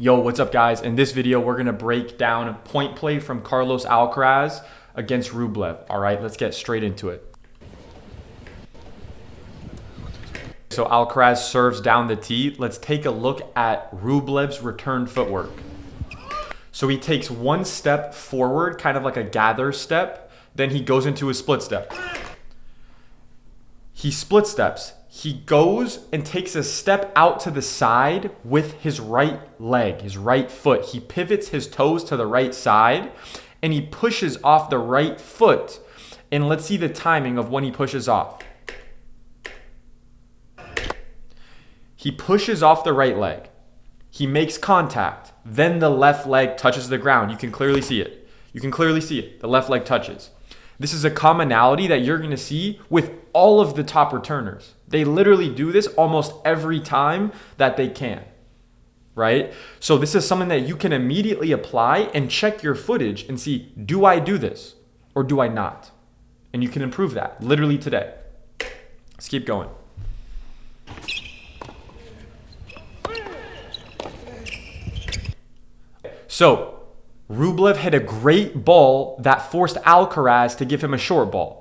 Yo, what's up guys? In this video, we're gonna break down point play from Carlos Alcaraz against Rublev. All right, let's get straight into it. So Alcaraz serves down the tee. Let's take a look at Rublev's return footwork. So he takes one step forward, kind of like a gather step. Then he goes into his split step. He split steps. He goes and takes a step out to the side with his right leg, his right foot. He pivots his toes to the right side and he pushes off the right foot. And let's see the timing of when he pushes off. He pushes off the right leg. He makes contact. Then the left leg touches the ground. You can clearly see it. You can clearly see it. The left leg touches. This is a commonality that you're going to see with all of the top returners. They literally do this almost every time that they can, right? So this is something that you can immediately apply and check your footage and see, do I do this or do I not? And you can improve that literally today. Let's keep going. So Rublev hit a great ball that forced Alcaraz to give him a short ball.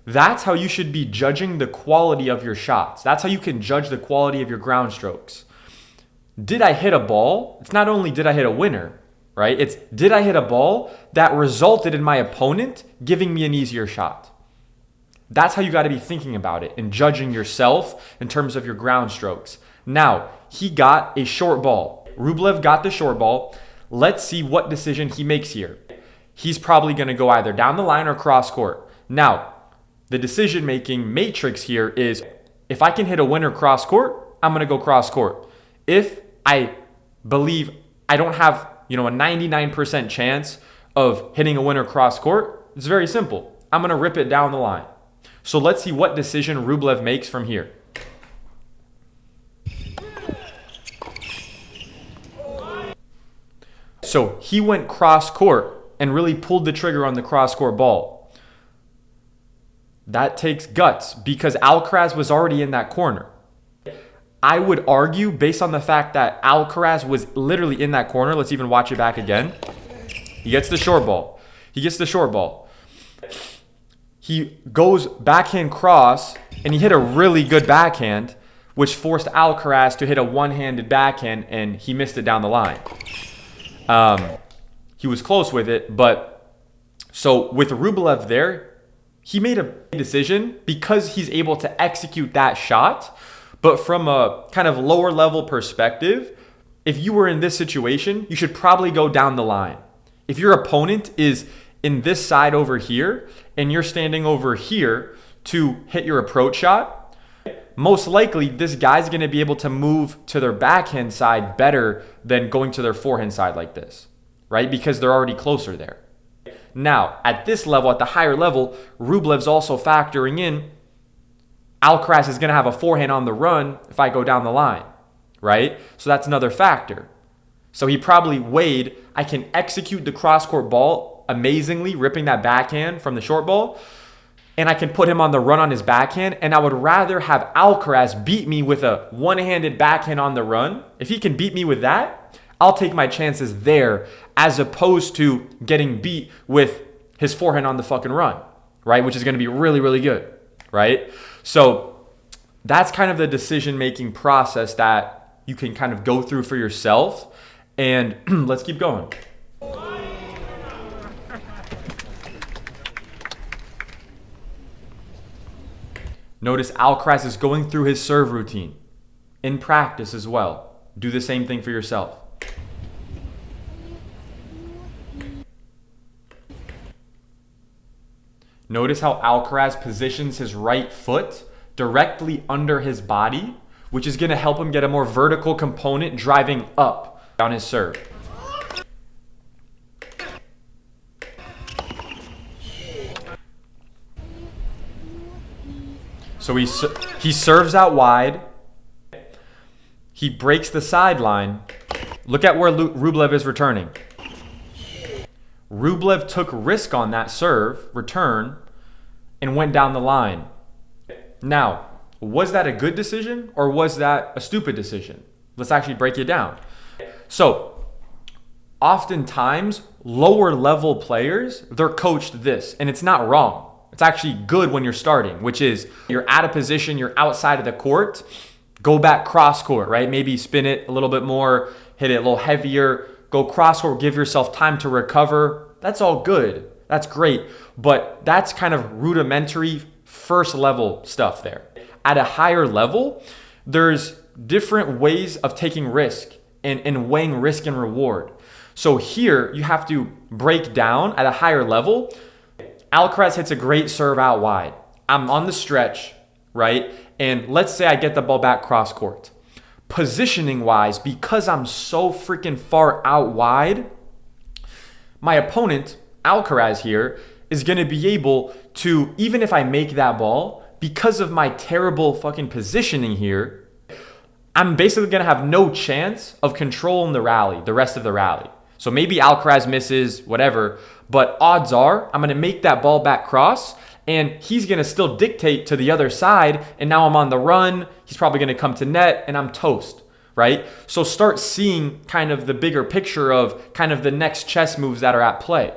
That's how you should be judging the quality of your shots. That's how you can judge the quality of your ground strokes. Did I hit a ball? It's not only did I hit a winner, right? It's did I hit a ball that resulted in my opponent giving me an easier shot? That's how you got to be thinking about it and judging yourself in terms of your ground strokes. Now, he got a short ball. Rublev got the short ball. Let's see what decision he makes here. He's probably going to go either down the line or cross court. Now, the decision-making matrix here is if I can hit a winner cross court, I'm going to go cross court. If I believe I don't have, a 99% chance of hitting a winner cross court, it's very simple. I'm going to rip it down the line. So let's see what decision Rublev makes from here. So he went cross court and really pulled the trigger on the cross court ball. That takes guts because Alcaraz was already in that corner. I would argue based on the fact that Alcaraz was literally in that corner. Let's even watch it back again. He gets the short ball. He goes backhand cross and he hit a really good backhand, which forced Alcaraz to hit a one-handed backhand and he missed it down the line. He was close with it, but so with Rublev there, he made a decision because he's able to execute that shot. But from a kind of lower level perspective, if you were in this situation, you should probably go down the line. If your opponent is in this side over here and you're standing over here to hit your approach shot, most likely this guy's going to be able to move to their backhand side better than going to their forehand side like this, right? Because they're already closer there. Now, at this level, at the higher level, Rublev's also factoring in Alcaraz is going to have a forehand on the run if I go down the line, right? So that's another factor. So he probably weighed, I can execute the cross-court ball amazingly, ripping that backhand from the short ball, and I can put him on the run on his backhand, and I would rather have Alcaraz beat me with a one-handed backhand on the run. If he can beat me with that, I'll take my chances there as opposed to getting beat with his forehand on the fucking run, right? Which is going to be really, really good, right? So that's kind of the decision-making process that you can kind of go through for yourself. And let's keep going. Notice Alcaraz is going through his serve routine in practice as well. Do the same thing for yourself. Notice how Alcaraz positions his right foot directly under his body, which is going to help him get a more vertical component driving up on his serve. So he serves out wide. He breaks the sideline. Look at where Rublev is returning. Rublev took risk on that serve, return, and went down the line. Now, was that a good decision or was that a stupid decision? Let's actually break it down. So oftentimes lower level players, they're coached this, and it's not wrong. It's actually good when you're starting, which is you're out of position, you're outside of the court, go back cross court, right? Maybe spin it a little bit more, hit it a little heavier, go cross court, give yourself time to recover. That's all good. That's great. But that's kind of rudimentary first level stuff there. At a higher level, there's different ways of taking risk and weighing risk and reward. So here you have to break down at a higher level. Alcaraz hits a great serve out wide. I'm on the stretch, right? And let's say I get the ball back cross court. Positioning wise, because I'm so freaking far out wide, my opponent, Alcaraz here, is going to be able to, even if I make that ball, because of my terrible fucking positioning here, I'm basically going to have no chance of controlling the rally, the rest of the rally. So maybe Alcaraz misses, whatever, but odds are I'm going to make that ball back cross, and he's going to still dictate to the other side, and now I'm on the run. He's probably going to come to net, and I'm toast, right? So start seeing kind of the bigger picture of kind of the next chess moves that are at play.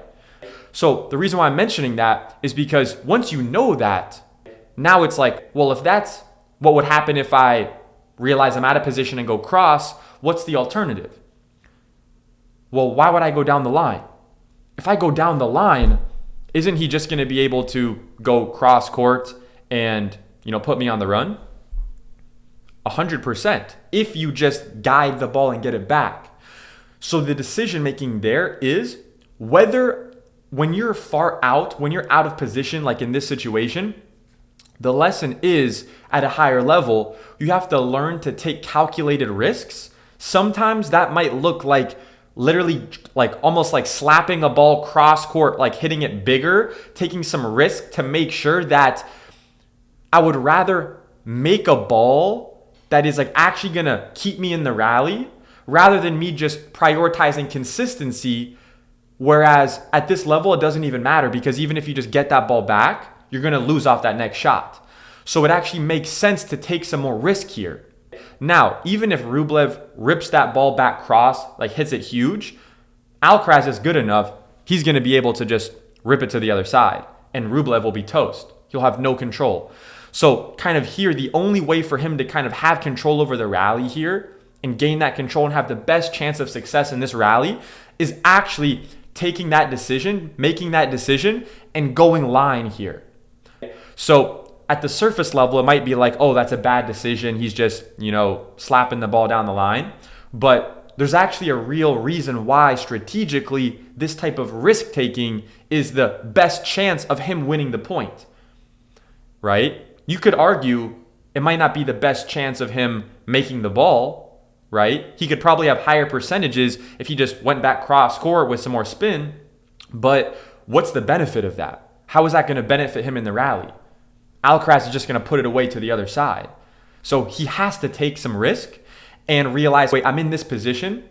So the reason why I'm mentioning that is because once you know that, now it's like, well, if that's what would happen if I realize I'm out of position and go cross, what's the alternative? Well, why would I go down the line? If I go down the line, isn't he just going to be able to go cross court and, put me on the run? 100%. If you just guide the ball and get it back. So the decision making there is whether when you're far out, when you're out of position, like in this situation, the lesson is at a higher level, you have to learn to take calculated risks. Sometimes that might look like literally like almost like slapping a ball cross court, like hitting it bigger, taking some risk to make sure that I would rather make a ball that is like actually gonna keep me in the rally rather than me just prioritizing consistency. Whereas at this level, it doesn't even matter because even if you just get that ball back, you're gonna lose off that next shot. So it actually makes sense to take some more risk here. Now, even if Rublev rips that ball back cross, like hits it huge, Alcaraz is good enough, he's going to be able to just rip it to the other side, and Rublev will be toast. He'll have no control. So kind of here, the only way for him to kind of have control over the rally here and gain that control and have the best chance of success in this rally is actually taking that decision, making that decision, and going line here. So at the surface level, it might be like, oh, that's a bad decision. He's just, slapping the ball down the line. But there's actually a real reason why strategically this type of risk taking is the best chance of him winning the point, right? You could argue it might not be the best chance of him making the ball, right? He could probably have higher percentages if he just went back cross court with some more spin. But what's the benefit of that? How is that going to benefit him in the rally? Alcaraz is just going to put it away to the other side. So he has to take some risk and realize, wait, I'm in this position.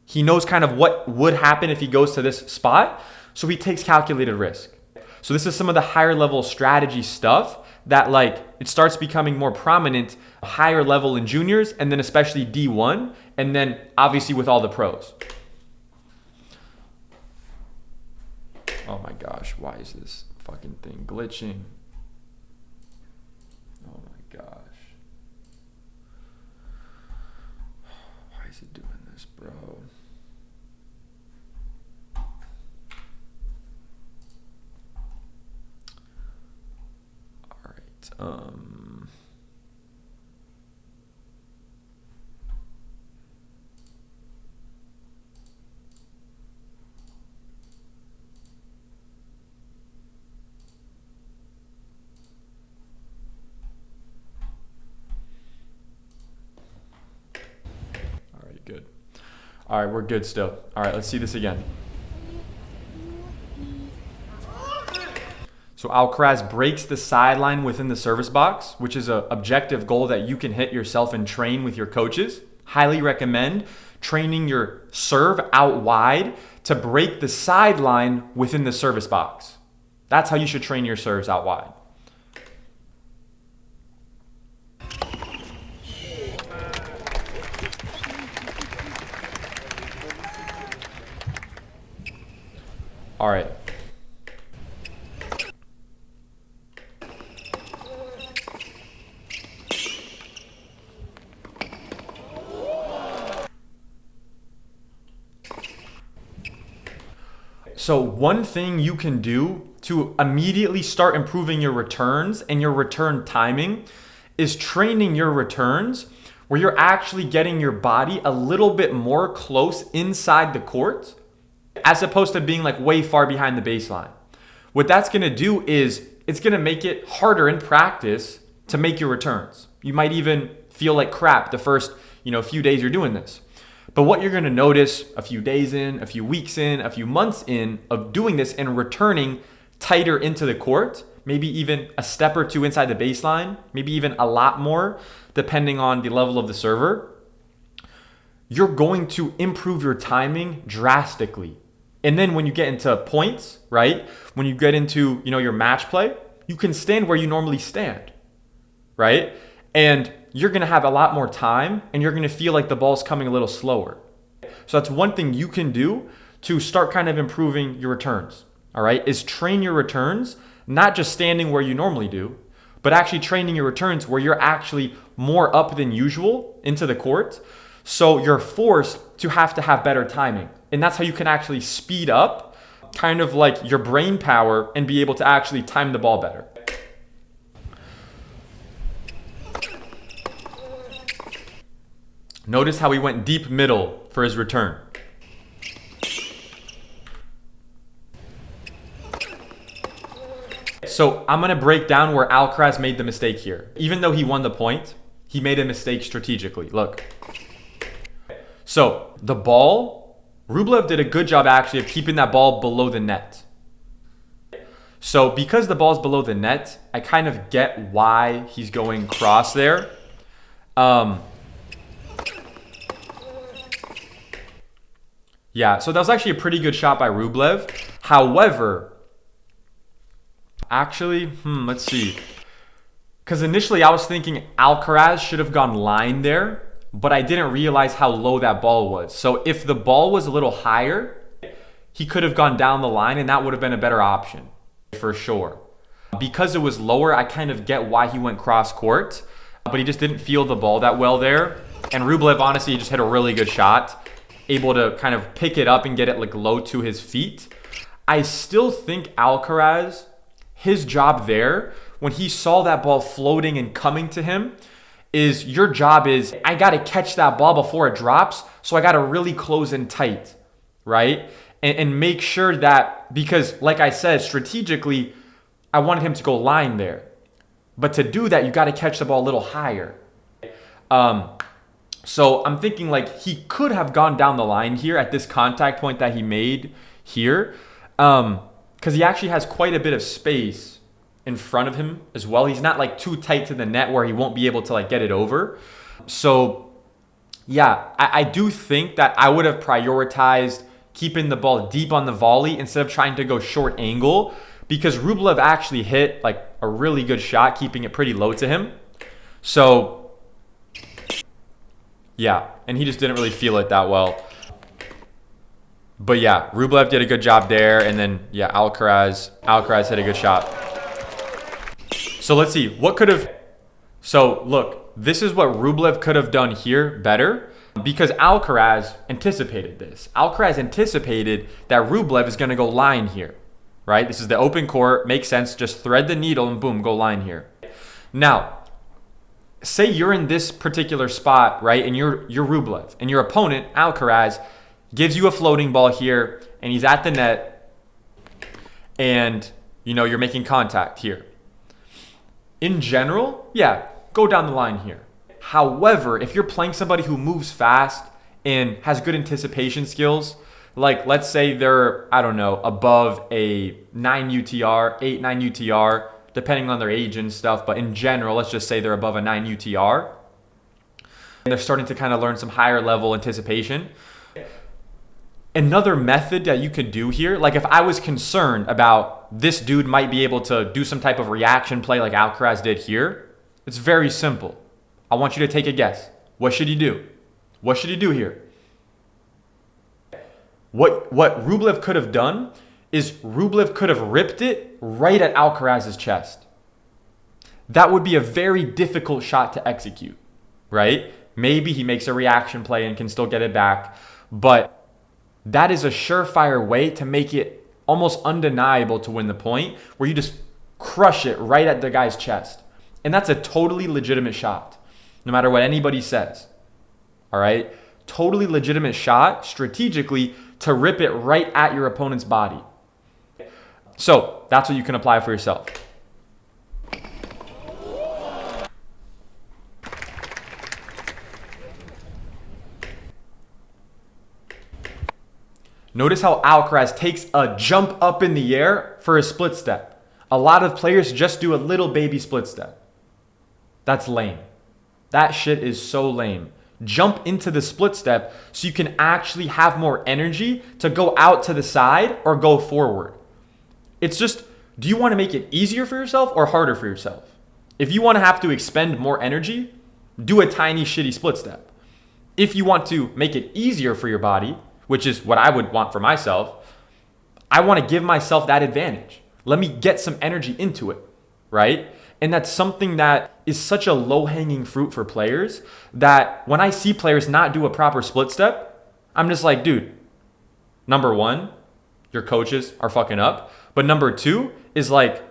He knows kind of what would happen if he goes to this spot. So he takes calculated risk. So this is some of the higher level strategy stuff that it starts becoming more prominent higher level in juniors and then especially D1 and then obviously with all the pros. Oh my gosh, why is this fucking thing glitching? Oh my gosh. Why is it doing this, bro? All right. Good. All right, we're good still. All right, let's see this again. So Alcaraz breaks the sideline within the service box, which is an objective goal that you can hit yourself and train with your coaches. Highly recommend training your serve out wide to break the sideline within the service box. That's how you should train your serves out wide. All right. So one thing you can do to immediately start improving your returns and your return timing is training your returns where you're actually getting your body a little bit more close inside the court as opposed to being like way far behind the baseline. What that's going to do is it's going to make it harder in practice to make your returns. You might even feel like crap the first, few days you're doing this. But what you're going to notice a few days in, a few weeks in, a few months in of doing this and returning tighter into the court, maybe even a step or two inside the baseline, maybe even a lot more, depending on the level of the server, you're going to improve your timing drastically. And then when you get into points, right? When you get into, your match play, you can stand where you normally stand, right? And you're going to have a lot more time and you're going to feel like the ball's coming a little slower. So that's one thing you can do to start kind of improving your returns, all right, is train your returns, not just standing where you normally do, but actually training your returns where you're actually more up than usual into the court. So you're forced to have better timing. And that's how you can actually speed up kind of like your brain power and be able to actually time the ball better. Notice how he went deep middle for his return. So I'm going to break down where Alcaraz made the mistake here. Even though he won the point, he made a mistake strategically. Look. So the ball, Rublev did a good job actually of keeping that ball below the net. So because the ball's below the net, I kind of get why he's going cross there. Yeah, so that was actually a pretty good shot by Rublev. However, actually, let's see. Because initially I was thinking Alcaraz should have gone line there, but I didn't realize how low that ball was. So if the ball was a little higher, he could have gone down the line and that would have been a better option for sure. Because it was lower, I kind of get why he went cross court, but he just didn't feel the ball that well there. And Rublev honestly just hit a really good shot, able to kind of pick it up and get it like low to his feet. I still think Alcaraz, his job there, when he saw that ball floating and coming to him, is your job is, I got to catch that ball before it drops, so I got to really close in tight, right? And make sure that, because like I said, strategically, I wanted him to go line there. But to do that, you got to catch the ball a little higher. So I'm thinking like he could have gone down the line here at this contact point that he made here, because he actually has quite a bit of space in front of him as well. He's not like too tight to the net where he won't be able to like get it over. So yeah, I do think that I would have prioritized keeping the ball deep on the volley instead of trying to go short angle, because Rublev actually hit like a really good shot, keeping it pretty low to him. So yeah, and he just didn't really feel it that well. But yeah, Rublev did a good job there, and then yeah, Alcaraz hit a good shot. So let's see, what could have... So look, this is what Rublev could have done here better, because Alcaraz anticipated this. Alcaraz anticipated that Rublev is going to go line here, right? This is the open court, makes sense, just thread the needle and boom, go line here. Now, say you're in this particular spot, right, and you're Rublev, and your opponent, Alcaraz, gives you a floating ball here, and he's at the net, and you're making contact here. In general, yeah, go down the line here. However, if you're playing somebody who moves fast and has good anticipation skills, like let's say they're, I don't know, above a 9 UTR, 8, 9 UTR, depending on their age and stuff, but in general, let's just say they're above a 9 UTR, and they're starting to kind of learn some higher level anticipation. Another method that you could do here, like if I was concerned about this dude might be able to do some type of reaction play like Alcaraz did here, it's very simple. I want you to take a guess. What should he do? What should he do here? What Rublev could have done is Rublev could have ripped it right at Alcaraz's chest. That would be a very difficult shot to execute, right? Maybe he makes a reaction play and can still get it back, but that is a surefire way to make it almost undeniable to win the point, where you just crush it right at the guy's chest. And that's a totally legitimate shot, no matter what anybody says. All right? Totally legitimate shot strategically to rip it right at your opponent's body. So that's what you can apply for yourself. Notice how Alcaraz takes a jump up in the air for a split step. A lot of players just do a little baby split step. That's lame. That shit is so lame. Jump into the split step so you can actually have more energy to go out to the side or go forward. It's just, do you want to make it easier for yourself or harder for yourself? If you want to have to expend more energy, do a tiny shitty split step. If you want to make it easier for your body, which is what I would want for myself, I want to give myself that advantage. Let me get some energy into it, right? And that's something that is such a low-hanging fruit for players that when I see players not do a proper split step, I'm just like, dude, number one, your coaches are fucking up. But number two is like,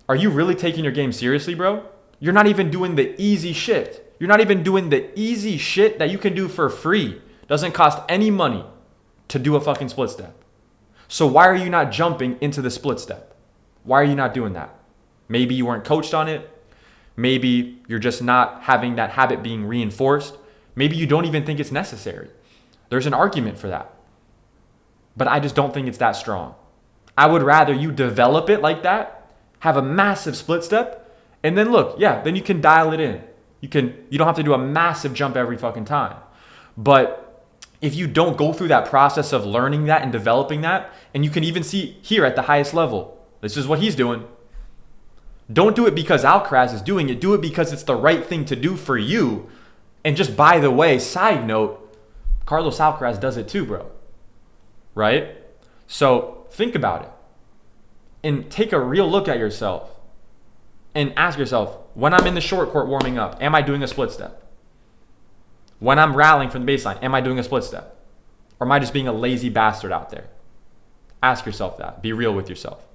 are you really taking your game seriously, bro? You're not even doing the easy shit. You're not even doing the easy shit that you can do for free. Doesn't cost any money to do a fucking split step. So why are you not jumping into the split step? Why are you not doing that? Maybe you weren't coached on it. Maybe you're just not having that habit being reinforced. Maybe you don't even think it's necessary. There's an argument for that. But I just don't think it's that strong. I would rather you develop it like that, have a massive split step, and then look, yeah, then you can dial it in. You don't have to do a massive jump every fucking time. But if you don't go through that process of learning that and developing that, and you can even see here at the highest level, this is what he's doing. Don't do it because Alcaraz is doing it. Do it because it's the right thing to do for you. And just by the way, side note, Carlos Alcaraz does it too, bro. Right? So think about it. And take a real look at yourself. And ask yourself, when I'm in the short court warming up, am I doing a split step? When I'm rallying from the baseline, am I doing a split step? Or am I just being a lazy bastard out there? Ask yourself that. Be real with yourself.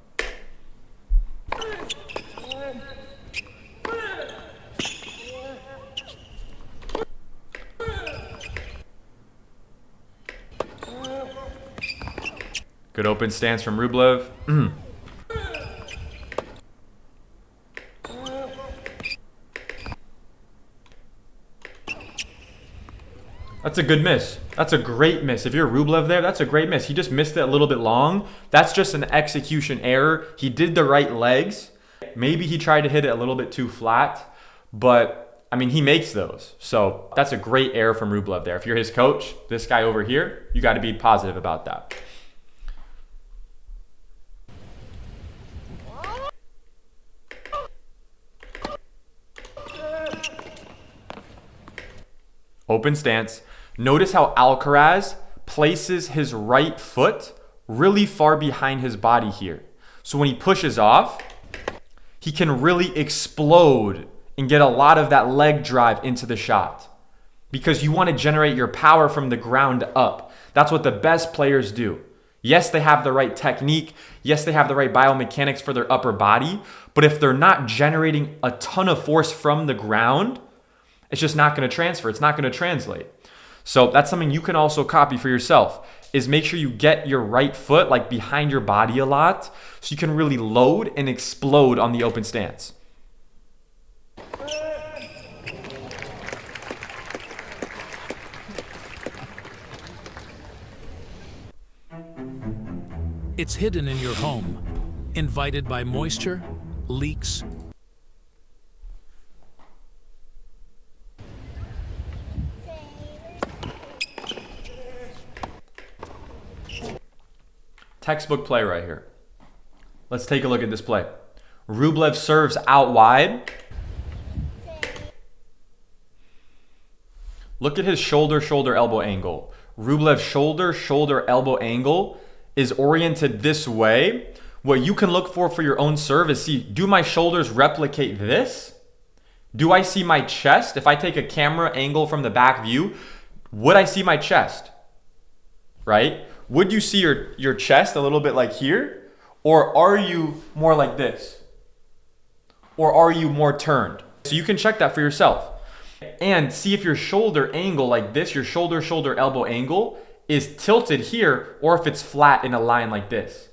Good open stance from Rublev. That's a good miss. That's a great miss. If you're Rublev there, that's a great miss. He just missed it a little bit long. That's just an execution error. He did the right legs. Maybe he tried to hit it a little bit too flat, but I mean, he makes those. So that's a great error from Rublev there. If you're his coach, this guy over here, you got to be positive about that. Open stance. Notice how Alcaraz places his right foot really far behind his body here. So when he pushes off, he can really explode and get a lot of that leg drive into the shot. Because you want to generate your power from the ground up. That's what the best players do. Yes, they have the right technique. Yes, they have the right biomechanics for their upper body. But if they're not generating a ton of force from the ground, it's just not going to transfer. It's not going to translate. So that's something you can also copy for yourself, is make sure you get your right foot like behind your body a lot so you can really load and explode on the open stance. It's hidden in your home, invited by moisture, leaks, textbook play right here. Let's take a look at this play. Rublev serves out wide. Look at his shoulder, elbow angle. Rublev's shoulder, elbow angle is oriented this way, what you can look for your own serve is, see, do my shoulders replicate this? Do I see my chest? If I take a camera angle from the back view, would I see my chest? Right? Would you see your chest a little bit like here? Or are you more like this? Or are you more turned? So you can check that for yourself. And see if your shoulder angle like this, your shoulder elbow angle is tilted here, or if it's flat in a line like this.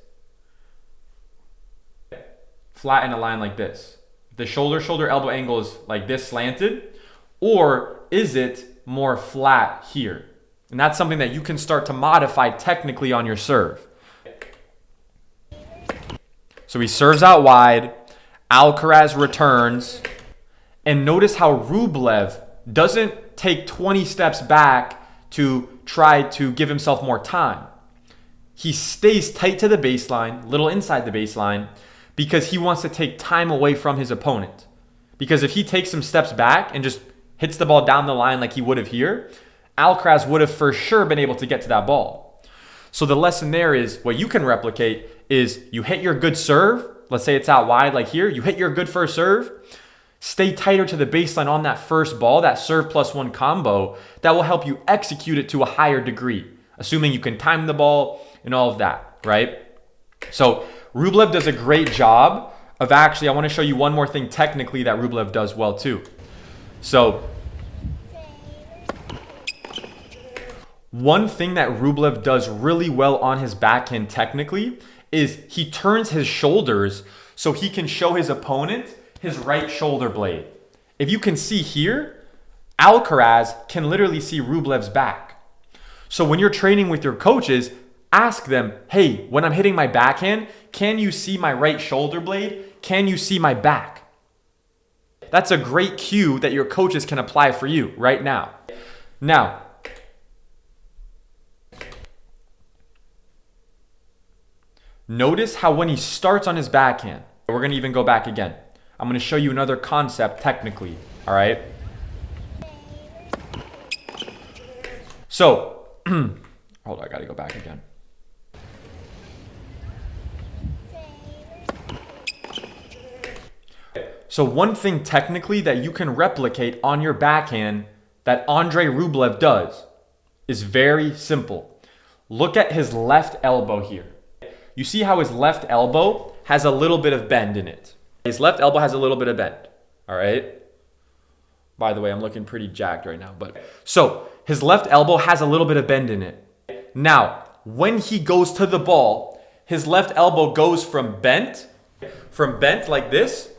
Flat in a line like this. The shoulder elbow angle is like this, slanted, or is it more flat here? And that's something that you can start to modify technically on your serve. So he serves out wide, Alcaraz returns, and notice how Rublev doesn't take 20 steps back to try to give himself more time. He stays tight to the baseline, little inside the baseline, because he wants to take time away from his opponent. Because if he takes some steps back and just hits the ball down the line like he would have here, Alcaraz would have for sure been able to get to that ball. So the lesson there is, what you can replicate is you hit your good serve, let's say it's out wide like here, you hit your good first serve, stay tighter to the baseline on that first ball, that serve plus one combo, that will help you execute it to a higher degree, assuming you can time the ball and all of that, right? So Rublev does a great job of actually, I want to show you one more thing technically that Rublev does well too. So one thing that Rublev does really well on his backhand technically is he turns his shoulders so he can show his opponent his right shoulder blade. If you can see here, Alcaraz can literally see Rublev's back. So when you're training with your coaches, ask them, hey, when I'm hitting my backhand, can you see my right shoulder blade? Can you see my back? That's a great cue that your coaches can apply for you right now. Now, notice how when he starts on his backhand, we're going to even go back again. I'm going to show you another concept technically, all right? So, hold on, I got to go back again. So one thing technically that you can replicate on your backhand that Adrey Rublev does is very simple. Look at his left elbow here. You see how his left elbow has a little bit of bend in it. His left elbow has a little bit of bend, all right? By the way, I'm looking pretty jacked right now. So his left elbow has a little bit of bend in it. Now, when he goes to the ball, his left elbow goes from bent like this,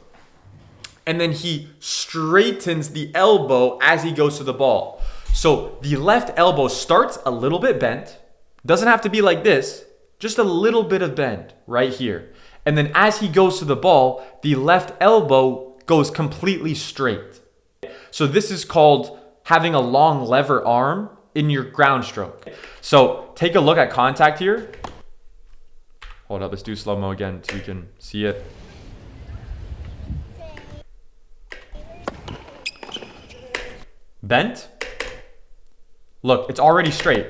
and then he straightens the elbow as he goes to the ball. So the left elbow starts a little bit bent, doesn't have to be like this, just a little bit of bend right here. And then as he goes to the ball, the left elbow goes completely straight. So this is called having a long lever arm in your ground stroke. So take a look at contact here. Hold up, let's do slow-mo again so you can see it. Bent. Look, it's already straight.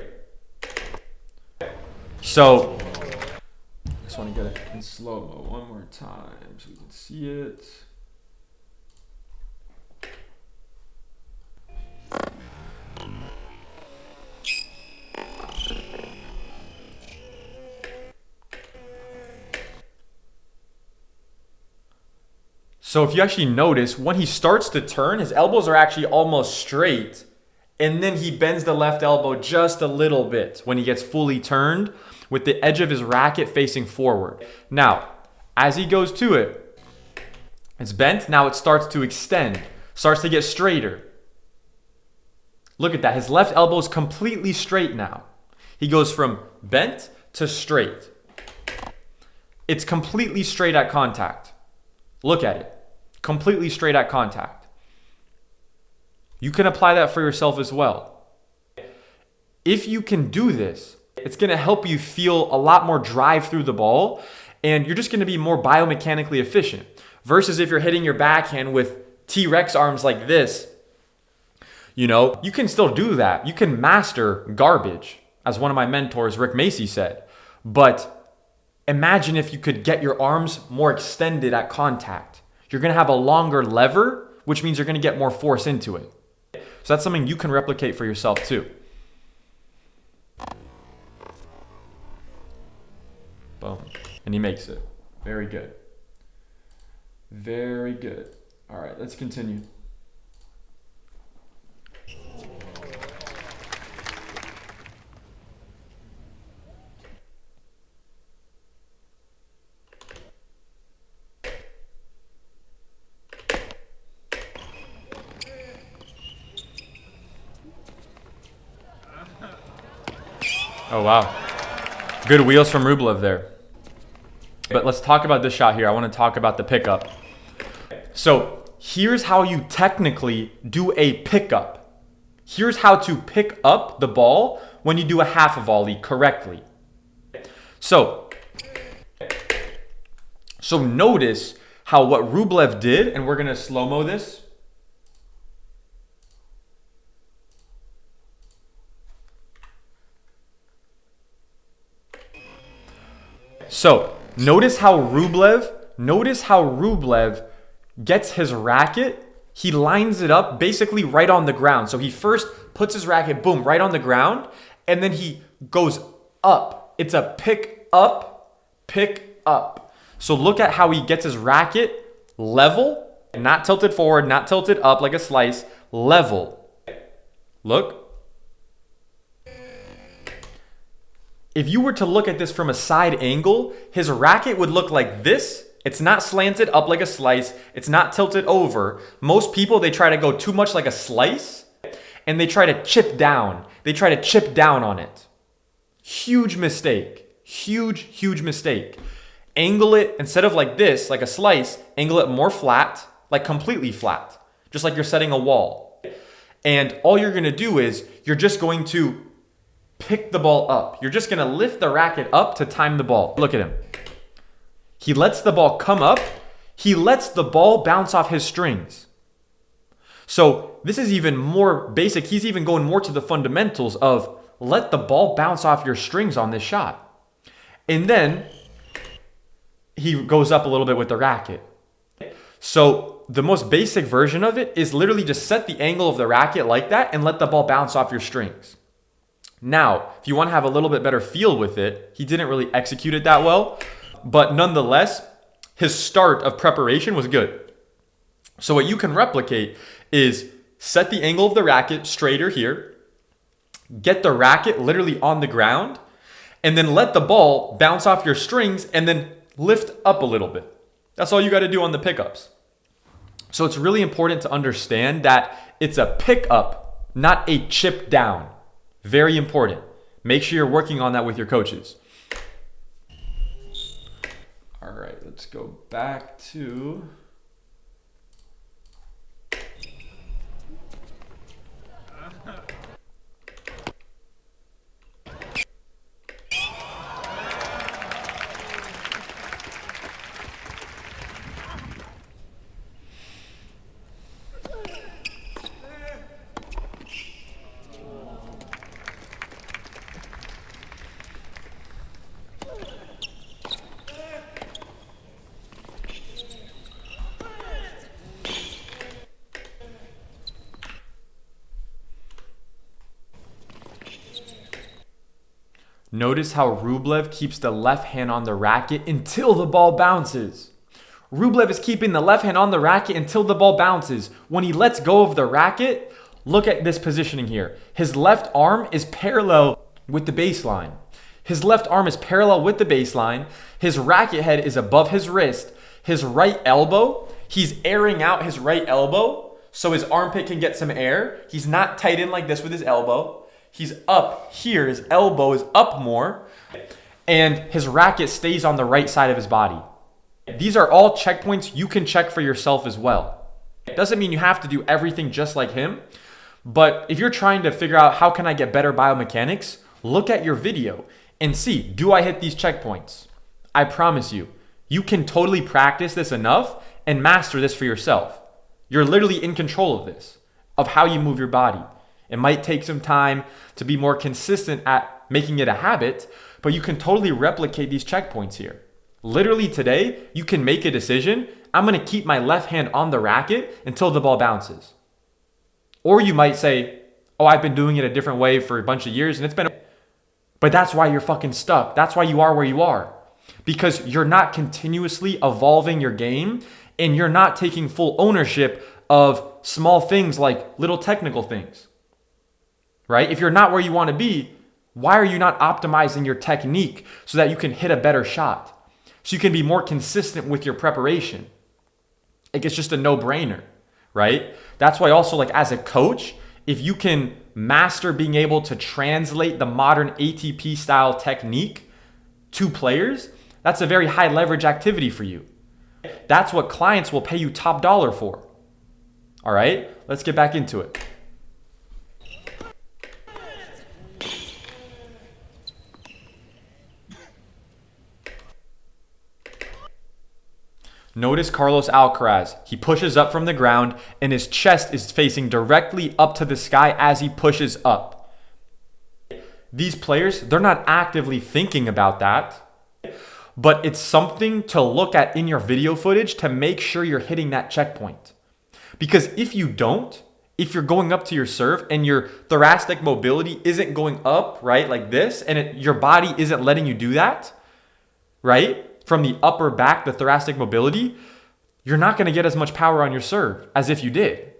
So I just want to get it in slow-mo one more time so we can see it. So if you actually notice, when he starts to turn, his elbows are actually almost straight, and then he bends the left elbow just a little bit when he gets fully turned with the edge of his racket facing forward. Now, as he goes to it, it's bent. Now it starts to extend, starts to get straighter. Look at that. His left elbow is completely straight now. He goes from bent to straight. It's completely straight at contact. Look at it. Completely straight at contact. You can apply that for yourself as well. If you can do this, it's going to help you feel a lot more drive through the ball, and you're just going to be more biomechanically efficient. Versus if you're hitting your backhand with T-Rex arms like this, you know, you can still do that. You can master garbage, as one of my mentors, Rick Macy, said. But imagine if you could get your arms more extended at contact. You're going to have a longer lever, which means you're going to get more force into it. So that's something you can replicate for yourself too. Boom. And he makes it. Very good. Very good. All right, let's continue. Oh, wow. Good wheels from Rublev there. But let's talk about this shot here. I want to talk about the pickup. So here's how you technically do a pickup. Here's how to pick up the ball when you do a half volley correctly. So notice how what Rublev did, and we're going to slow-mo this. So notice how Rublev gets his racket. He lines it up basically right on the ground. So he first puts his racket, boom, right on the ground, and then he goes up. It's a pick up, pick up. So look at how he gets his racket level, not tilted forward, not tilted up like a slice, level. Look. If you were to look at this from a side angle, his racket would look like this. It's not slanted up like a slice. It's not tilted over. Most people, they try to go too much like a slice and they try to chip down. They try to chip down on it. Huge mistake. Huge, huge mistake. Angle it, instead of like this, like a slice, angle it more flat, like completely flat, just like you're setting a wall. And all you're going to do is you're just going to pick the ball up. You're just going to lift the racket up to time the ball. Look at him. He lets the ball come up. He lets the ball bounce off his strings. So this is even more basic. He's even going more to the fundamentals of let the ball bounce off your strings on this shot. And then he goes up a little bit with the racket. So the most basic version of it is literally just set the angle of the racket like that and let the ball bounce off your strings. Now, if you want to have a little bit better feel with it, he didn't really execute it that well, but nonetheless, his start of preparation was good. So what you can replicate is set the angle of the racket straighter here, get the racket literally on the ground, and then let the ball bounce off your strings and then lift up a little bit. That's all you got to do on the pickups. So it's really important to understand that it's a pickup, not a chip down. Very important. Make sure you're working on that with your coaches. All right, let's go back to... Notice how Rublev keeps the left hand on the racket until the ball bounces. Rublev is keeping the left hand on the racket until the ball bounces. When he lets go of the racket, look at this positioning here. His left arm is parallel with the baseline. His left arm is parallel with the baseline. His racket head is above his wrist. His right elbow, he's airing out his right elbow so his armpit can get some air. He's not tight in like this with his elbow. He's up here, his elbow is up more, and his racket stays on the right side of his body. These are all checkpoints you can check for yourself as well. It doesn't mean you have to do everything just like him, but if you're trying to figure out how can I get better biomechanics, look at your video and see, do I hit these checkpoints? I promise you, you can totally practice this enough and master this for yourself. You're literally in control of this, of how you move your body. It might take some time to be more consistent at making it a habit, but you can totally replicate these checkpoints here. Literally today, you can make a decision. I'm going to keep my left hand on the racket until the ball bounces. Or you might say, oh, I've been doing it a different way for a bunch of years and it's been... But that's why you're fucking stuck. That's why you are where you are. Because you're not continuously evolving your game and you're not taking full ownership of small things like little technical things, right? If you're not where you want to be, why are you not optimizing your technique so that you can hit a better shot? So you can be more consistent with your preparation. Like, it's just a no-brainer, right? That's why also, like, as a coach, if you can master being able to translate the modern ATP style technique to players, that's a very high leverage activity for you. That's what clients will pay you top dollar for. All right, let's get back into it. Notice Carlos Alcaraz. He pushes up from the ground and his chest is facing directly up to the sky as he pushes up. These players, they're not actively thinking about that, but it's something to look at in your video footage to make sure you're hitting that checkpoint. Because if you don't, if you're going up to your serve and your thoracic mobility isn't going up, right, like this, and your body isn't letting you do that, right, from the upper back, the thoracic mobility, you're not going to get as much power on your serve as if you did,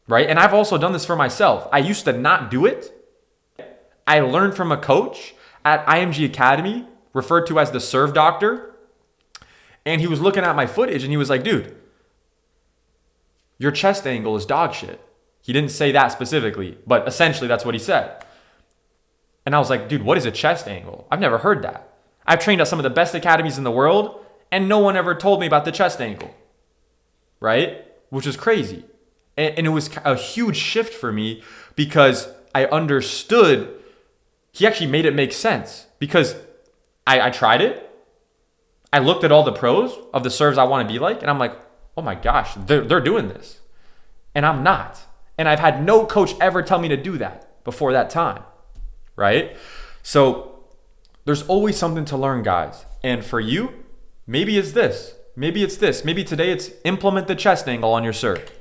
right? And I've also done this for myself. I used to not do it. I learned from a coach at IMG Academy, referred to as the serve doctor, and he was looking at my footage and he was like, dude, your chest angle is dog shit. He didn't say that specifically, but essentially that's what he said. And I was like, dude, what is a chest angle? I've never heard that. I've trained at some of the best academies in the world and no one ever told me about the chest angle, right? Which is crazy. And it was a huge shift for me because I understood, he actually made it make sense because I tried it. I looked at all the pros of the serves I want to be like, and I'm like, oh my gosh, they're doing this. And I'm not. And I've had no coach ever tell me to do that before that time, right? So there's always something to learn, guys. And for you, maybe it's this. Maybe it's this. Maybe today it's implement the chest angle on your serve.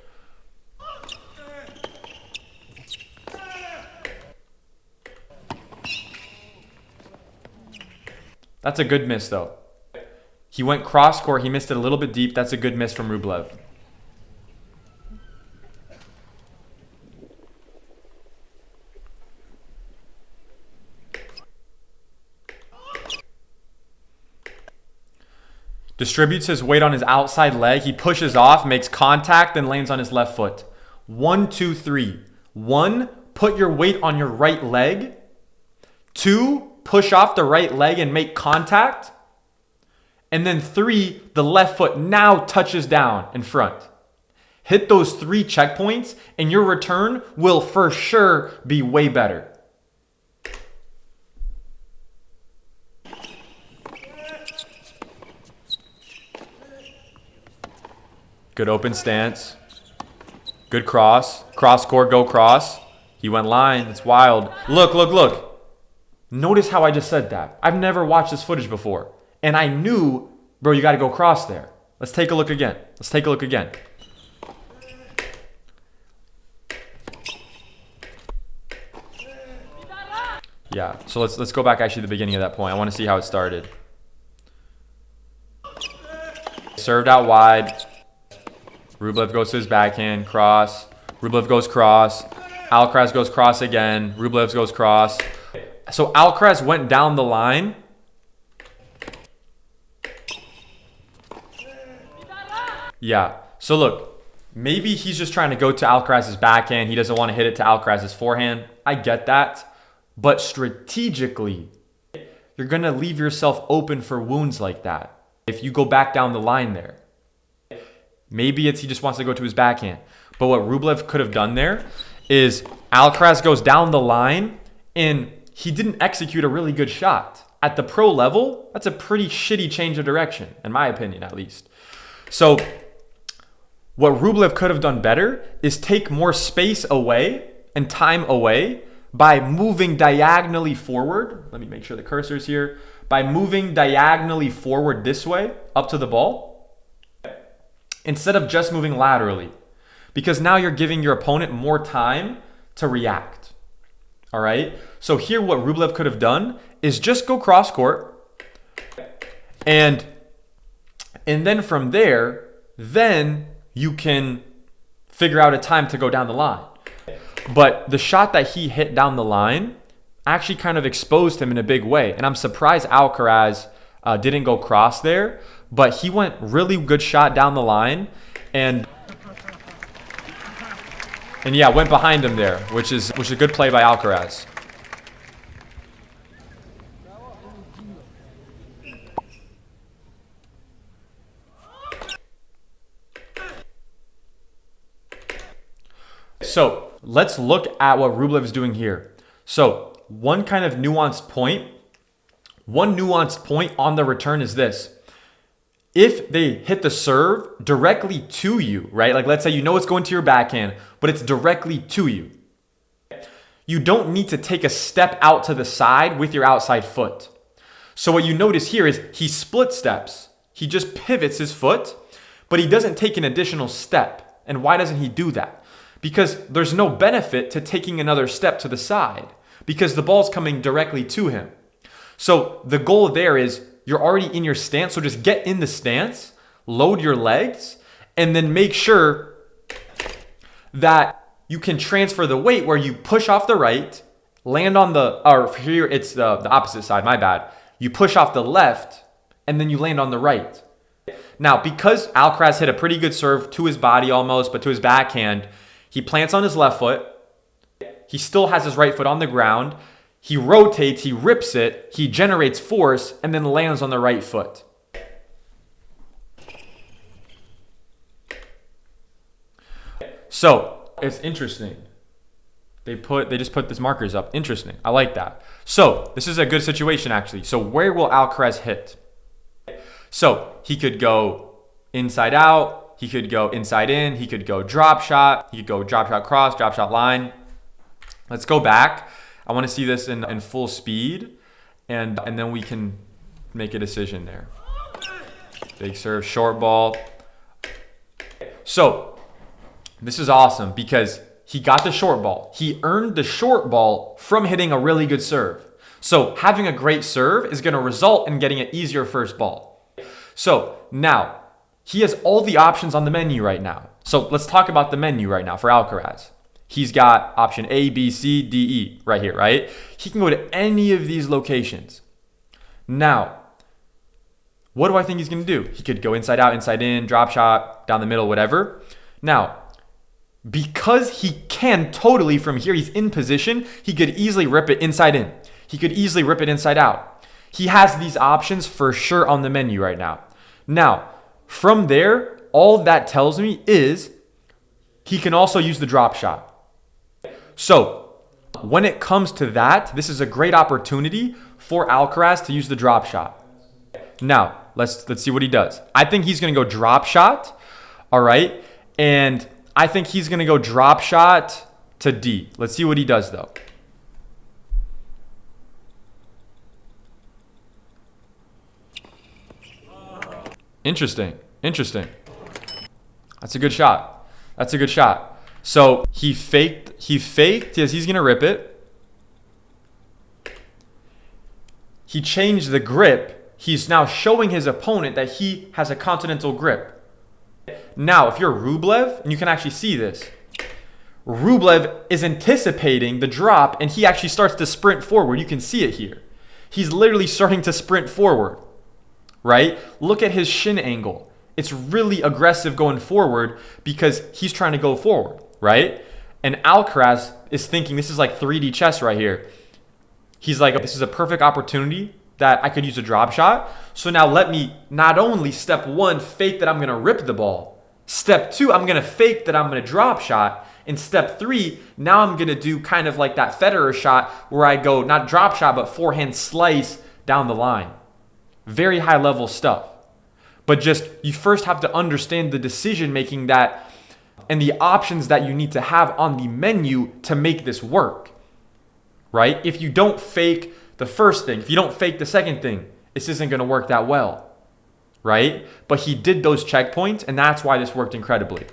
That's a good miss, though. He went cross court. He missed it a little bit deep. That's a good miss from Rublev. Distributes his weight on his outside leg. He pushes off, makes contact, and lands on his left foot. 1, 2, 3. 1, put your weight on your right leg. 2, push off the right leg and make contact. And then 3, the left foot now touches down in front. Hit those 3 checkpoints and your return will for sure be way better. Good open stance. Good cross. Cross court, go cross. He went line. It's wild. Look, look, look. Notice how I just said that. I've never watched this footage before. And I knew, bro, you got to go cross there. Let's take a look again. Let's take a look again. Yeah, so let's go back actually to the beginning of that point. I want to see how it started. Served out wide. Rublev goes to his backhand, cross. Rublev goes cross. Alcaraz goes cross again. Rublev goes cross. So Alcaraz went down the line. Yeah. So look, maybe he's just trying to go to Alcaraz's backhand. He doesn't want to hit it to Alcaraz's forehand. I get that. But strategically, you're going to leave yourself open for wounds like that if you go back down the line there. Maybe it's he just wants to go to his backhand. But what Rublev could have done there is Alcaraz goes down the line and he didn't execute a really good shot. At the pro level, that's a pretty shitty change of direction, in my opinion at least. So what Rublev could have done better is take more space away and time away by moving diagonally forward. Let me make sure the cursor is here. By moving diagonally forward this way up to the ball, instead of just moving laterally, because now you're giving your opponent more time to react. All right. So here, what Rublev could have done is just go cross court, and then from there, then you can figure out a time to go down the line. But the shot that he hit down the line actually kind of exposed him in a big way. And I'm surprised Alcaraz didn't go cross there, but he went really good shot down the line and yeah, went behind him there, which is a good play by Alcaraz. So let's look at what Rublev is doing here. So one nuanced point on the return is this. If they hit the serve directly to you, right? Like let's say you know it's going to your backhand, but it's directly to you. You don't need to take a step out to the side with your outside foot. So what you notice here is he split steps. He just pivots his foot, but he doesn't take an additional step. And why doesn't he do that? Because there's no benefit to taking another step to the side because the ball's coming directly to him. So the goal there is you're already in your stance, so just get in the stance, load your legs, and then make sure that you can transfer the weight where you push off the right, land on or here it's the opposite side, my bad. You push off the left, and then you land on the right. Now, because Alcaraz hit a pretty good serve to his body almost, but to his backhand, he plants on his left foot. He still has his right foot on the ground. He rotates, he rips it, he generates force, and then lands on the right foot. So, it's interesting. They just put these markers up. Interesting. I like that. So, this is a good situation actually. So, where will Alcaraz hit? So, he could go inside out, he could go inside in, he could go drop shot, he could go drop shot cross, drop shot line. Let's go back. I want to see this in full speed, and then we can make a decision there. Big serve, short ball. So this is awesome because he got the short ball. He earned the short ball from hitting a really good serve. So having a great serve is going to result in getting an easier first ball. So now he has all the options on the menu right now. So let's talk about the menu right now for Alcaraz. He's got option A, B, C, D, E right here, right? He can go to any of these locations. Now, what do I think he's going to do? He could go inside out, inside in, drop shot, down the middle, whatever. Now, because he can totally from here, he's in position, he could easily rip it inside in. He could easily rip it inside out. He has these options for sure on the menu right now. Now, from there, all that tells me is he can also use the drop shot. So when it comes to that, this is a great opportunity for Alcaraz to use the drop shot. Now, let's see what he does. I think he's going to go drop shot, all right? And I think he's going to go drop shot to D. Let's see what he does, though. Interesting. That's a good shot. So he faked, yes, he's going to rip it. He changed the grip. He's now showing his opponent that he has a continental grip. Now, if you're Rublev, and you can actually see this, Rublev is anticipating the drop, and he actually starts to sprint forward. You can see it here. He's literally starting to sprint forward, right? Look at his shin angle. It's really aggressive going forward because he's trying to go forward, right? And Alcaraz is thinking this is like 3D chess right here. He's like, this is a perfect opportunity that I could use a drop shot. So now let me not only step one, fake that I'm going to rip the ball. Step two, I'm going to fake that I'm going to drop shot. And step three, now I'm going to do kind of like that Federer shot where I go not drop shot, but forehand slice down the line. Very high level stuff. But just you first have to understand the decision making and the options that you need to have on the menu to make this work. right? If you don't fake the first thing, if you don't fake the second thing, this isn't going to work that well, right? But he did those checkpoints, and that's why this worked incredibly.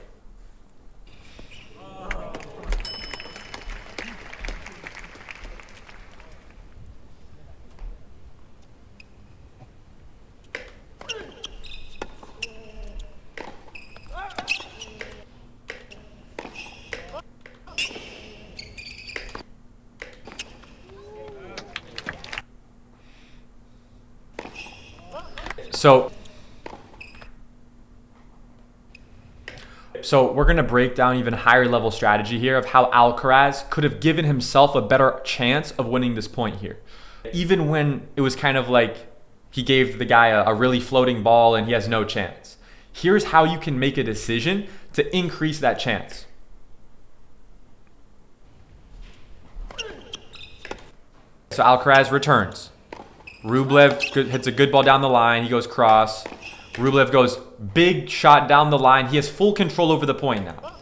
So we're going to break down even higher level strategy here of how Alcaraz could have given himself a better chance of winning this point here. Even when it was kind of like he gave the guy a really floating ball and he has no chance. Here's how you can make a decision to increase that chance. So Alcaraz returns. Rublev hits a good ball down the line. He goes cross. Rublev goes big shot down the line. He has full control over the point now.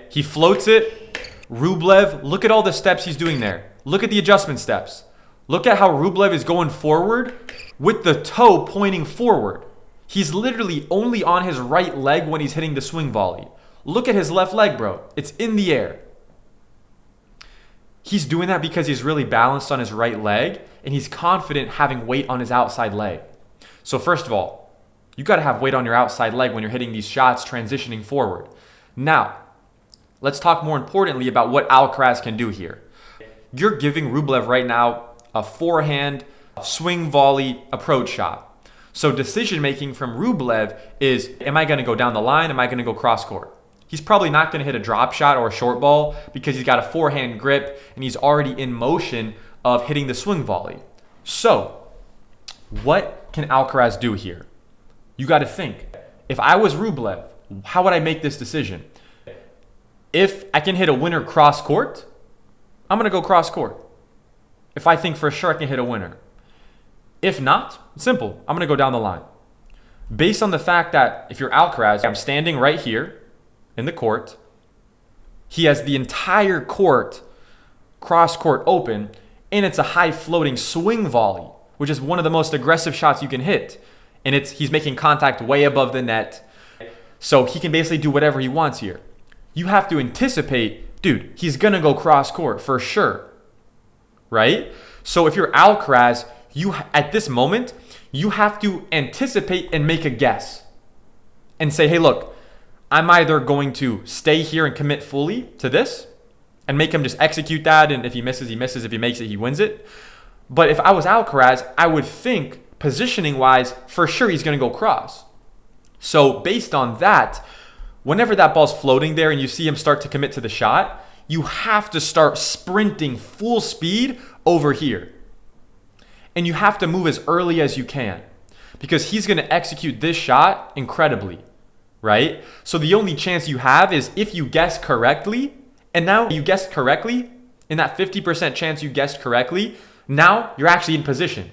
He floats it. Rublev, look at all the steps he's doing there. Look at the adjustment steps. Look at how Rublev is going forward with the toe pointing forward. He's literally only on his right leg when he's hitting the swing volley. Look at his left leg, bro. It's in the air. He's doing that because he's really balanced on his right leg and he's confident having weight on his outside leg. So first of all, you got to have weight on your outside leg when you're hitting these shots transitioning forward. Now, let's talk more importantly about what Alcaraz can do here. You're giving Rublev right now a forehand swing volley approach shot. So decision making from Rublev is, am I going to go down the line? Am I going to go cross court? He's probably not going to hit a drop shot or a short ball because he's got a forehand grip and he's already in motion of hitting the swing volley. So what can Alcaraz do here? You got to think, if I was Rublev, how would I make this decision? If I can hit a winner cross court, I'm going to go cross court. If I think for sure I can hit a winner. If not, simple, I'm going to go down the line. Based on the fact that if you're Alcaraz, I'm standing right here in the court. He has the entire court, cross court open, and it's a high floating swing volley, which is one of the most aggressive shots you can hit. And he's making contact way above the net. So he can basically do whatever he wants here. You have to anticipate, dude, he's going to go cross court for sure. Right? So if you're Alcaraz, at this moment, you have to anticipate and make a guess. And say, hey, look, I'm either going to stay here and commit fully to this and make him just execute that. And if he misses, he misses. If he makes it, he wins it. But if I was Alcaraz, I would think, positioning wise, for sure he's going to go cross. So based on that, whenever that ball's floating there and you see him start to commit to the shot, you have to start sprinting full speed over here. And you have to move as early as you can because he's going to execute this shot incredibly, right? So the only chance you have is if you guess correctly, and now you guessed correctly, in that 50% chance you guessed correctly, now you're actually in position.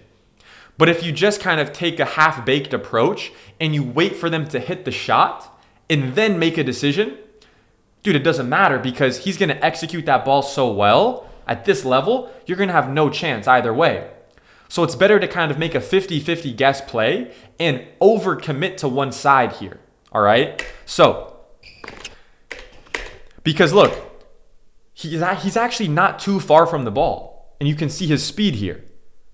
But if you just kind of take a half-baked approach and you wait for them to hit the shot and then make a decision, dude, it doesn't matter because he's going to execute that ball so well at this level, you're going to have no chance either way. So it's better to kind of make a 50-50 guess play and overcommit to one side here, all right? So, because look, he's actually not too far from the ball and you can see his speed here,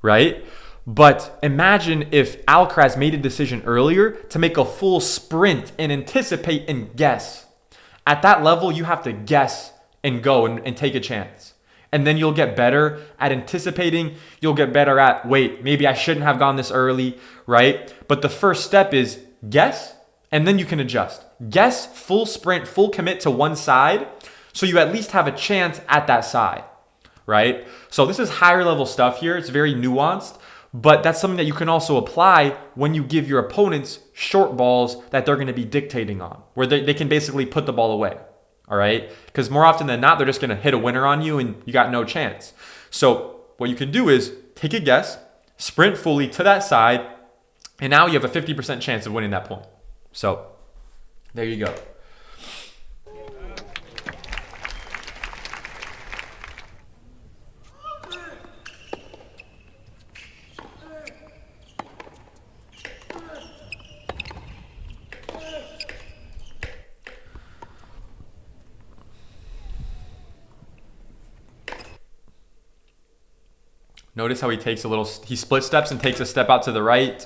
right? But imagine if Alcaraz made a decision earlier to make a full sprint and anticipate and guess. At that level, you have to guess and go and take a chance. And then you'll get better at anticipating. You'll get better at, wait, maybe I shouldn't have gone this early, right? But the first step is guess, and then you can adjust. Guess, full sprint, full commit to one side, so you at least have a chance at that side, right? So this is higher level stuff here. It's very nuanced. But that's something that you can also apply when you give your opponents short balls that they're going to be dictating on, where they can basically put the ball away, all right? Because more often than not, they're just going to hit a winner on you and you got no chance. So what you can do is take a guess, sprint fully to that side, and now you have a 50% chance of winning that point. So there you go. Notice how he takes he split steps and takes a step out to the right.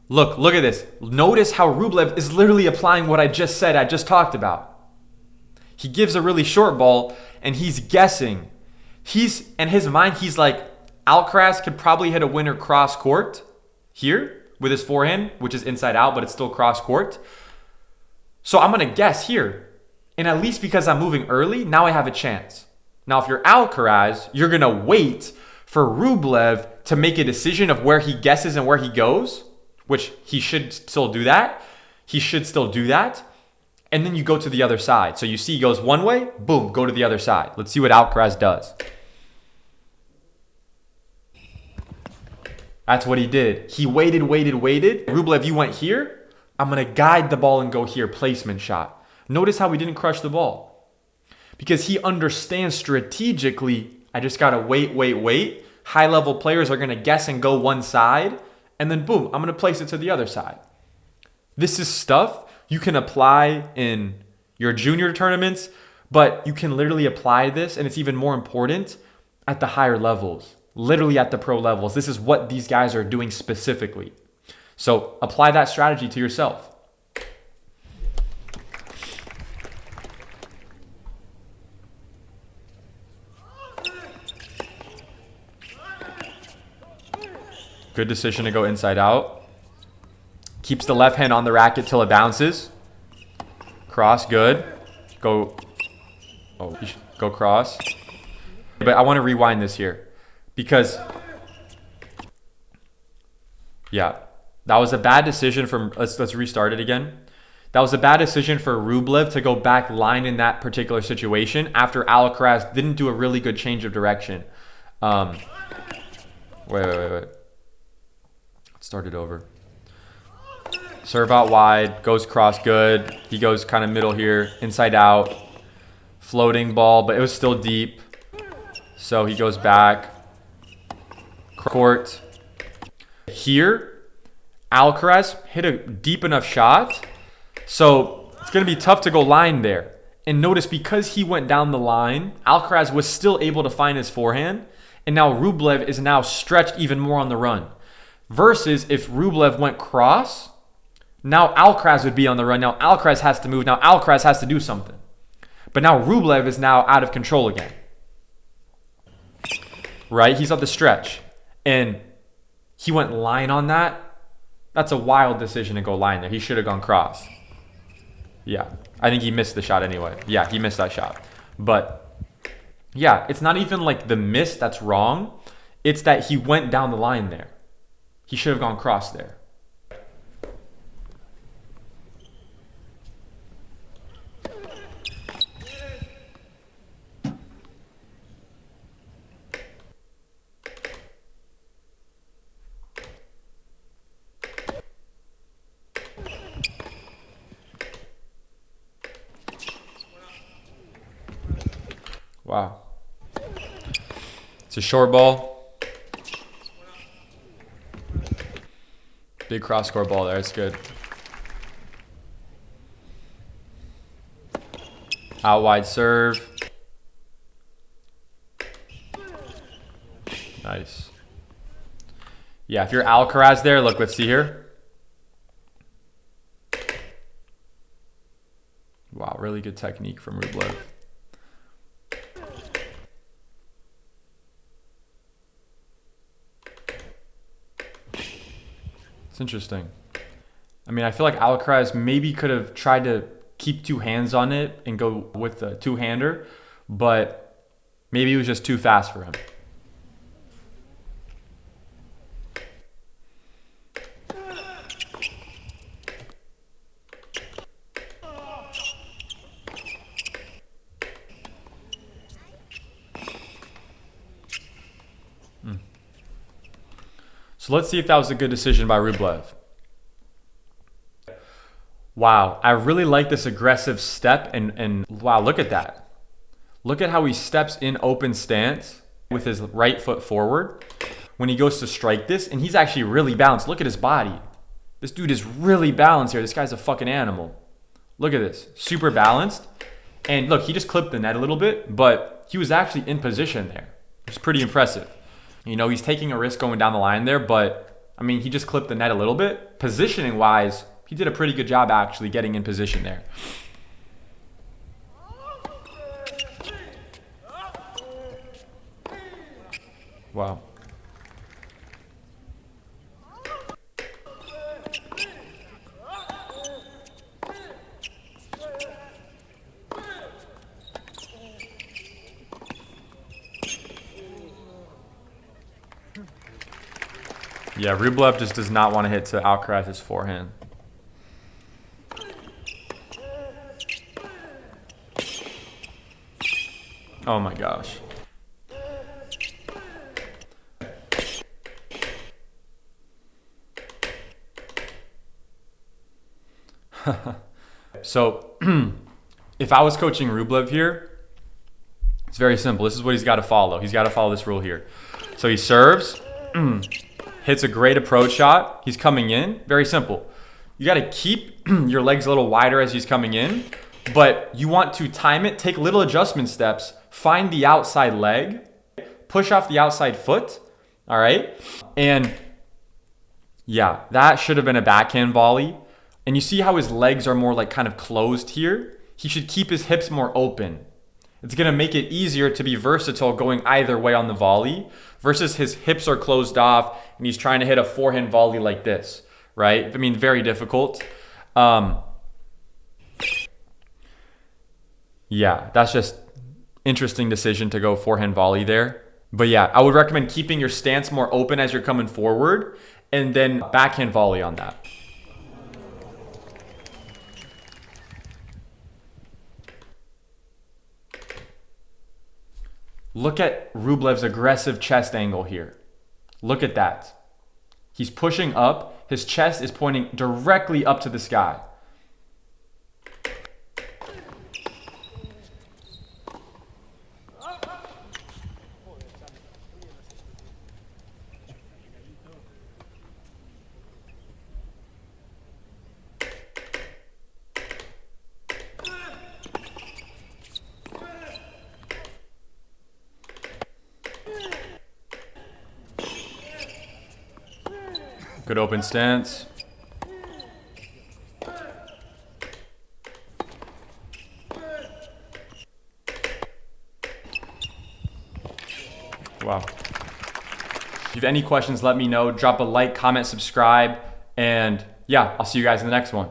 Look at this. Notice how Rublev is literally applying what I just said, I just talked about. He gives a really short ball and he's guessing. In his mind, he's like, Alcaraz could probably hit a winner cross court here with his forehand, which is inside out, but it's still cross court. So I'm going to guess here. And at least because I'm moving early, now I have a chance. Now, if you're Alcaraz, you're going to wait for Rublev to make a decision of where he guesses and where he goes, which he should still do that. And then you go to the other side. So you see he goes one way, boom, go to the other side. Let's see what Alcaraz does. That's what he did. He waited. Rublev, you went here. I'm going to guide the ball and go here. Placement shot. Notice how he didn't crush the ball. Because he understands strategically, I just got to wait. High-level players are going to guess and go one side. And then boom, I'm going to place it to the other side. This is stuff you can apply in your junior tournaments, but you can literally apply this, and it's even more important at the higher levels. Literally at the pro levels. This is what these guys are doing specifically. So apply that strategy to yourself. Good decision to go inside out. Keeps the left hand on the racket till it bounces. Cross, good. Go cross. But I want to rewind this here. Because, yeah, that was a bad decision from, let's restart it again. That was a bad decision for Rublev to go back line in that particular situation after Alcaraz didn't do a really good change of direction. Wait. Let's start it over. Serve out wide, goes cross, good. He goes kind of middle here, inside out. Floating ball, but it was still deep. So he goes back. Court. Here, Alcaraz hit a deep enough shot. So it's going to be tough to go line there. And notice because he went down the line, Alcaraz was still able to find his forehand. And now Rublev is now stretched even more on the run. Versus if Rublev went cross, now Alcaraz would be on the run. Now Alcaraz has to move. Now Alcaraz has to do something. But now Rublev is now out of control again. Right? He's on the stretch. And he went line on that. That's a wild decision to go line there. He should have gone cross. Yeah. I think he missed the shot anyway. Yeah, he missed that shot. But yeah, it's not even like the miss that's wrong. It's that he went down the line there. He should have gone cross there. Wow. It's a short ball. Big cross-court ball there. It's good. Out wide serve. Nice. Yeah, if you're Alcaraz there, look, let's see here. Wow, really good technique from Rublev. Interesting. I mean, I feel like Alcaraz maybe could have tried to keep two hands on it and go with the two-hander, but maybe it was just too fast for him. So let's see if that was a good decision by Rublev. Wow, I really like this aggressive step and wow, look at that. Look at how he steps in open stance with his right foot forward when he goes to strike this, and he's actually really balanced. Look at his body. This dude is really balanced here. This guy's a fucking animal. Look at this, super balanced. And look, he just clipped the net a little bit, but he was actually in position there. It's pretty impressive. You know, he's taking a risk going down the line there, but I mean, he just clipped the net a little bit. Positioning wise, he did a pretty good job actually getting in position there. Wow. Yeah, Rublev just does not want to hit to Alcaraz's forehand. Oh my gosh. So, if I was coaching Rublev here, it's very simple. This is what he's got to follow. He's got to follow this rule here. So he serves, hits a great approach shot. He's coming in. Very simple. You got to keep your legs a little wider as he's coming in, but you want to time it, take little adjustment steps, find the outside leg, push off the outside foot, all right? And yeah, that should have been a backhand volley. And you see how his legs are more like kind of closed here? He should keep his hips more open. It's going to make it easier to be versatile going either way on the volley versus his hips are closed off and he's trying to hit a forehand volley like this, right? I mean, very difficult. Yeah, that's just interesting decision to go forehand volley there. But yeah, I would recommend keeping your stance more open as you're coming forward and then backhand volley on that. Look at Rublev's aggressive chest angle here. Look at that. He's pushing up. His chest is pointing directly up to the sky. Good open stance. Wow. If you have any questions, let me know. Drop a like, comment, subscribe, and yeah, I'll see you guys in the next one.